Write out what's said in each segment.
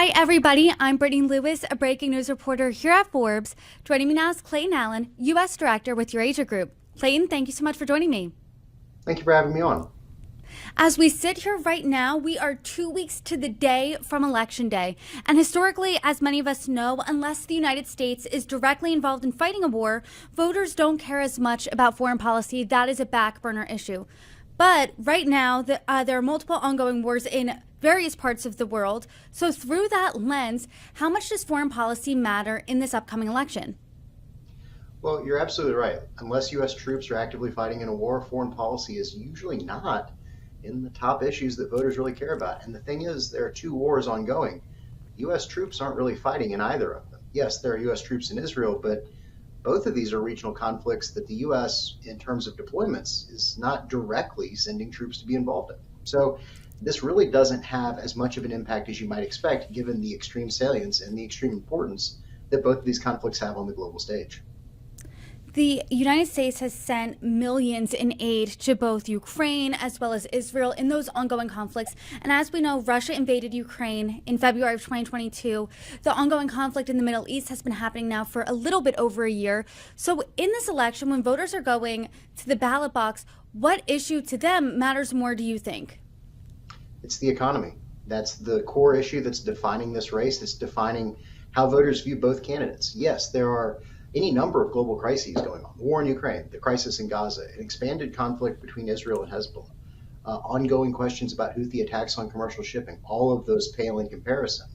Hi, everybody. I'm Brittany Lewis, a breaking news reporter here at Forbes. Joining me now is Clayton Allen, U.S. Director with Eurasia Group. Clayton, thank you so much for joining me. Thank you for having me on. As we sit here right now, we are 2 weeks to the day from Election Day. And historically, as many of us know, unless the United States is directly involved in fighting a war, voters don't care as much about foreign policy. That is a back burner issue. But right now, there are multiple ongoing wars in various parts of the world. So through that lens, how much does foreign policy matter in this upcoming election? Well, you're absolutely right. Unless U.S. troops are actively fighting in a war, foreign policy is usually not in the top issues that voters really care about. And the thing is, there are two wars ongoing. U.S. troops aren't really fighting in either of them. Yes, there are U.S. troops in Israel, but both of these are regional conflicts that the U.S., in terms of deployments, is not directly sending troops to be involved in. So this really doesn't have as much of an impact as you might expect, given the extreme salience and the extreme importance that both of these conflicts have on the global stage. The United States has sent millions in aid to both Ukraine as well as Israel in those ongoing conflicts. And as we know, Russia invaded Ukraine in February of 2022. The ongoing conflict in the Middle East has been happening now for a little bit over a year. So in this election, when voters are going to the ballot box, what issue to them matters more, do you think? It's the economy. That's the core issue that's defining this race. It's defining how voters view both candidates. Yes, there are any number of global crises going on. The war in Ukraine, the crisis in Gaza, an expanded conflict between Israel and Hezbollah, ongoing questions about Houthi attacks on commercial shipping. All of those pale in comparison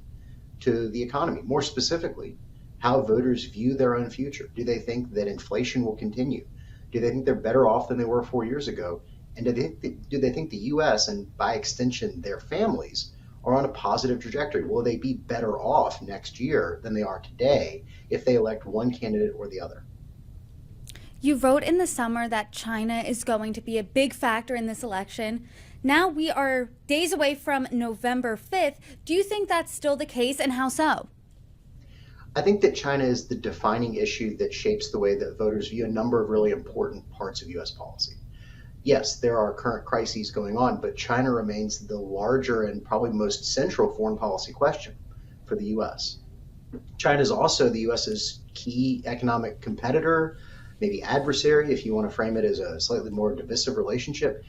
to the economy. More specifically, how voters view their own future. Do they think that inflation will continue? Do they think they're better off than they were 4 years ago? And do they think the U.S. and by extension their families are on a positive trajectory? Will they be better off next year than they are today if they elect one candidate or the other? You wrote in the summer that China is going to be a big factor in this election. Now we are days away from November 5th. Do you think that's still the case, and how so? I think that China is the defining issue that shapes the way that voters view a number of really important parts of U.S. policy. Yes, there are current crises going on, but China remains the larger and probably most central foreign policy question for the U.S. China is also the U.S.'s key economic competitor, maybe adversary, if you want to frame it as a slightly more divisive relationship.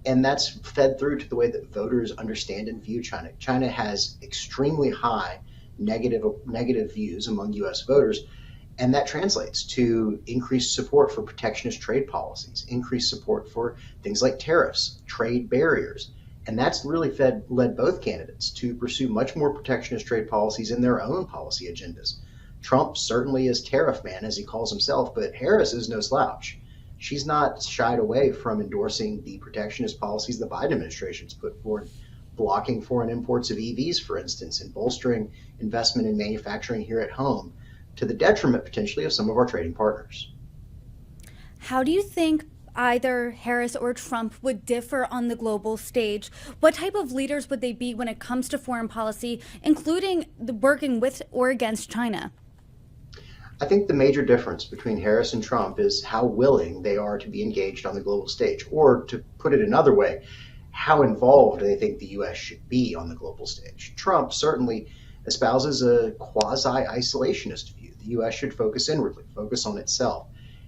And that's fed through to the way that voters understand and view China. China has extremely high negative views among U.S. voters, and that translates to increased support for protectionist trade policies, increased support for things like tariffs, trade barriers. And that's really led both candidates to pursue much more protectionist trade policies in their own policy agendas. Trump certainly is tariff man, as he calls himself, but Harris is no slouch. She's not shied away from endorsing the protectionist policies the Biden administration's put forward, blocking foreign imports of EVs, for instance, and bolstering investment in manufacturing here at home, to the detriment potentially of some of our trading partners. How do you think either Harris or Trump would differ on the global stage? What type of leaders would they be when it comes to foreign policy, including working with or against China? I think the major difference between Harris and Trump is how willing they are to be engaged on the global stage, or to put it another way, how involved they think the U.S. should be on the global stage. Trump certainly espouses a quasi-isolationist view. The U.S. should focus inwardly, focus on itself.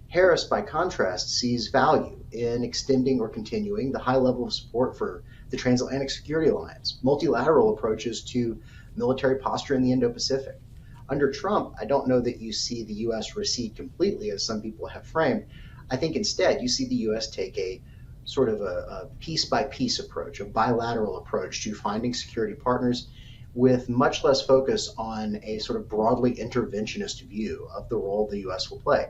Harris, by contrast, sees value in extending or continuing the high level of support for the Transatlantic Security Alliance, multilateral approaches to military posture in the Indo-Pacific. Under Trump, I don't know that you see the U.S. recede completely, as some people have framed. I think instead you see the U.S. take a sort of a piece-by-piece approach, a bilateral approach to finding security partners, with much less focus on a sort of broadly interventionist view of the role the U.S. will play.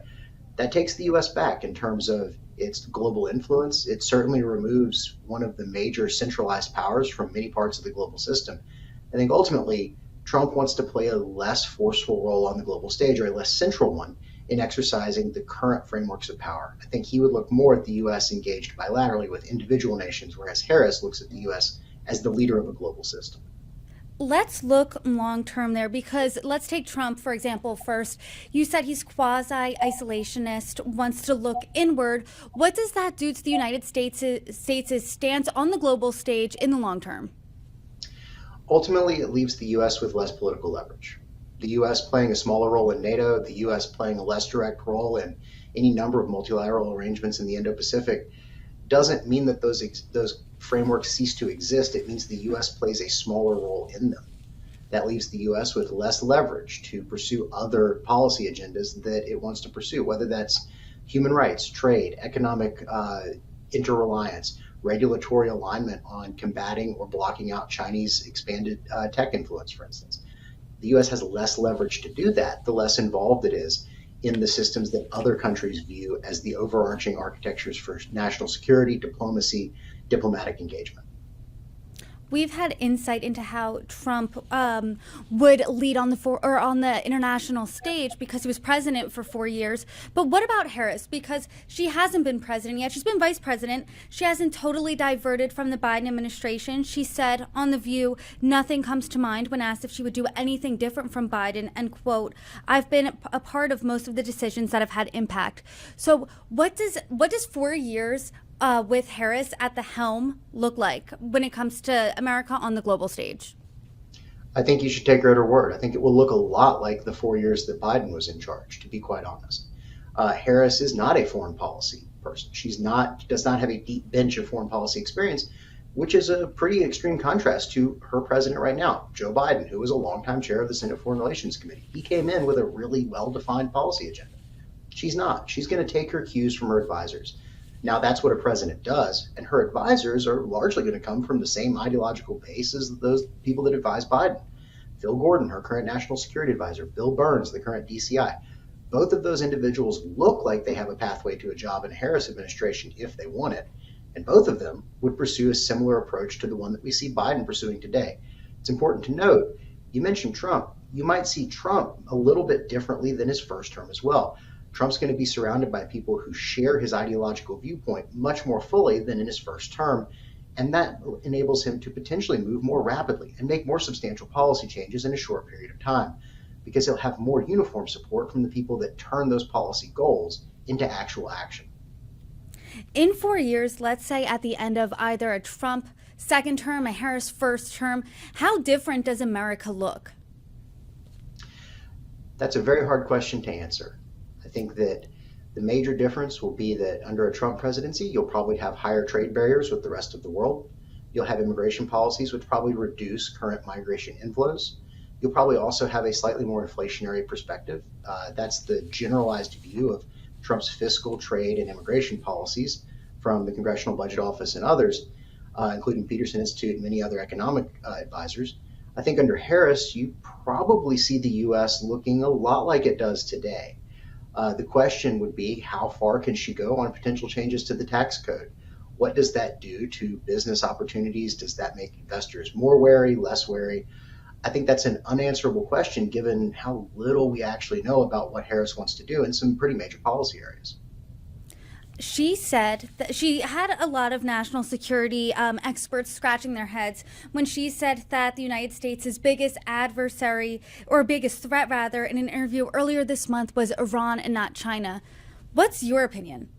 That takes the U.S. back in terms of its global influence. It certainly removes one of the major centralized powers from many parts of the global system. I think ultimately, Trump wants to play a less forceful role on the global stage, or a less central one, in exercising the current frameworks of power. I think he would look more at the U.S. engaged bilaterally with individual nations, whereas Harris looks at the U.S. as the leader of a global system. Let's look long term there, because let's take Trump, for example, first. You said he's quasi-isolationist, wants to look inward. What does that do to the United States' stance on the global stage in the long term? Ultimately, it leaves the U.S. with less political leverage. The U.S. playing a smaller role in NATO, the U.S. playing a less direct role in any number of multilateral arrangements in the Indo-Pacific doesn't mean that those frameworks cease to exist. It means the U.S. plays a smaller role in them. That leaves the U.S. with less leverage to pursue other policy agendas that it wants to pursue, whether that's human rights, trade, economic interreliance, regulatory alignment on combating or blocking out Chinese expanded tech influence, for instance. The U.S. has less leverage to do that, the less involved it is in the systems that other countries view as the overarching architectures for national security, diplomacy, diplomatic engagement. We've had insight into how Trump would lead on the international stage because he was president for 4 years. But what about Harris? Because she hasn't been president yet. She's been vice president. She hasn't totally diverted from the Biden administration. She said on The View, nothing comes to mind when asked if she would do anything different from Biden. And quote, I've been a part of most of the decisions that have had impact. So what does 4 years with Harris at the helm look like when it comes to America on the global stage? I think you should take her at her word. I think it will look a lot like the 4 years that Biden was in charge, to be quite honest. Harris is not a foreign policy person. Does not have a deep bench of foreign policy experience, which is a pretty extreme contrast to her president right now, Joe Biden, who was a longtime chair of the Senate Foreign Relations Committee. He came in with a really well-defined policy agenda. She's not. She's going to take her cues from her advisors. Now, that's what a president does, and her advisors are largely going to come from the same ideological base as those people that advise Biden. Phil Gordon, her current national security advisor, Bill Burns, the current DCI. Both of those individuals look like they have a pathway to a job in a Harris administration if they want it, and both of them would pursue a similar approach to the one that we see Biden pursuing today. It's important to note, you mentioned Trump. You might see Trump a little bit differently than his first term as well. Trump's going to be surrounded by people who share his ideological viewpoint much more fully than in his first term, and that enables him to potentially move more rapidly and make more substantial policy changes in a short period of time, because he'll have more uniform support from the people that turn those policy goals into actual action. In 4 years, let's say at the end of either a Trump second term, a Harris first term, how different does America look? That's a very hard question to answer. I think that the major difference will be that under a Trump presidency, you'll probably have higher trade barriers with the rest of the world. You'll have immigration policies which probably reduce current migration inflows. You'll probably also have a slightly more inflationary perspective. That's the generalized view of Trump's fiscal, trade, and immigration policies from the Congressional Budget Office and others, including Peterson Institute and many other economic advisors. I think under Harris, you probably see the U.S. looking a lot like it does today. The question would be, how far can she go on potential changes to the tax code? What does that do to business opportunities? Does that make investors more wary, less wary? I think that's an unanswerable question given how little we actually know about what Harris wants to do in some pretty major policy areas. She said that she had a lot of national security experts scratching their heads when she said that the United States' biggest adversary, or biggest threat rather, in an interview earlier this month was Iran and not China. What's your opinion?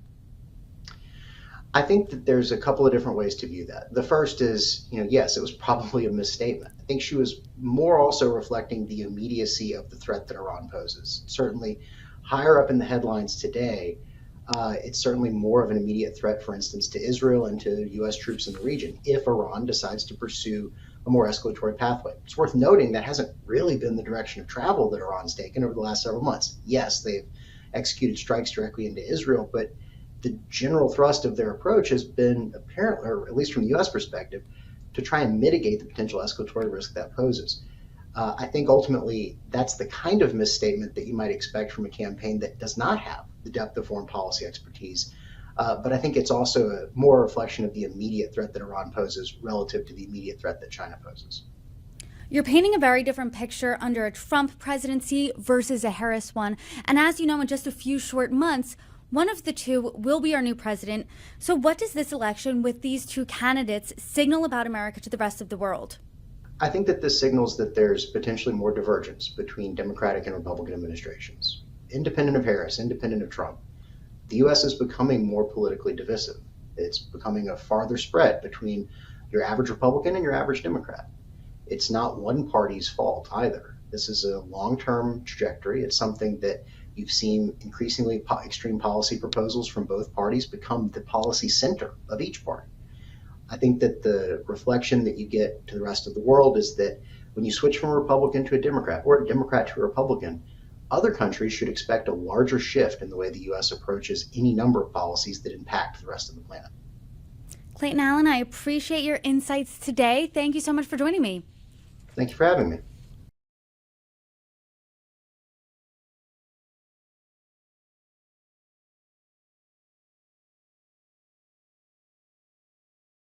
I think that there's a couple of different ways to view that. The first is, yes, it was probably a misstatement. I think she was more also reflecting the immediacy of the threat that Iran poses. Certainly higher up in the headlines today, it's certainly more of an immediate threat, for instance, to Israel and to U.S. troops in the region if Iran decides to pursue a more escalatory pathway. It's worth noting that hasn't really been the direction of travel that Iran's taken over the last several months. Yes, they've executed strikes directly into Israel, but the general thrust of their approach has been apparent, or at least from the U.S. perspective, to try and mitigate the potential escalatory risk that poses. I think ultimately that's the kind of misstatement that you might expect from a campaign that does not have the depth of foreign policy expertise. But I think it's also more a reflection of the immediate threat that Iran poses relative to the immediate threat that China poses. You're painting a very different picture under a Trump presidency versus a Harris one. And as you know, in just a few short months, one of the two will be our new president. So what does this election with these two candidates signal about America to the rest of the world? I think that this signals that there's potentially more divergence between Democratic and Republican administrations. Independent of Harris, independent of Trump, the U.S. is becoming more politically divisive. It's becoming a farther spread between your average Republican and your average Democrat. it's not one party's fault either. This is a long-term trajectory. It's something that you've seen increasingly extreme policy proposals from both parties become the policy center of each party. I think that the reflection that you get to the rest of the world is that when you switch from a Republican to a Democrat or a Democrat to a Republican, other countries should expect a larger shift in the way the U.S. approaches any number of policies that impact the rest of the planet. Clayton Allen, I appreciate your insights today. Thank you so much for joining me. Thank you for having me.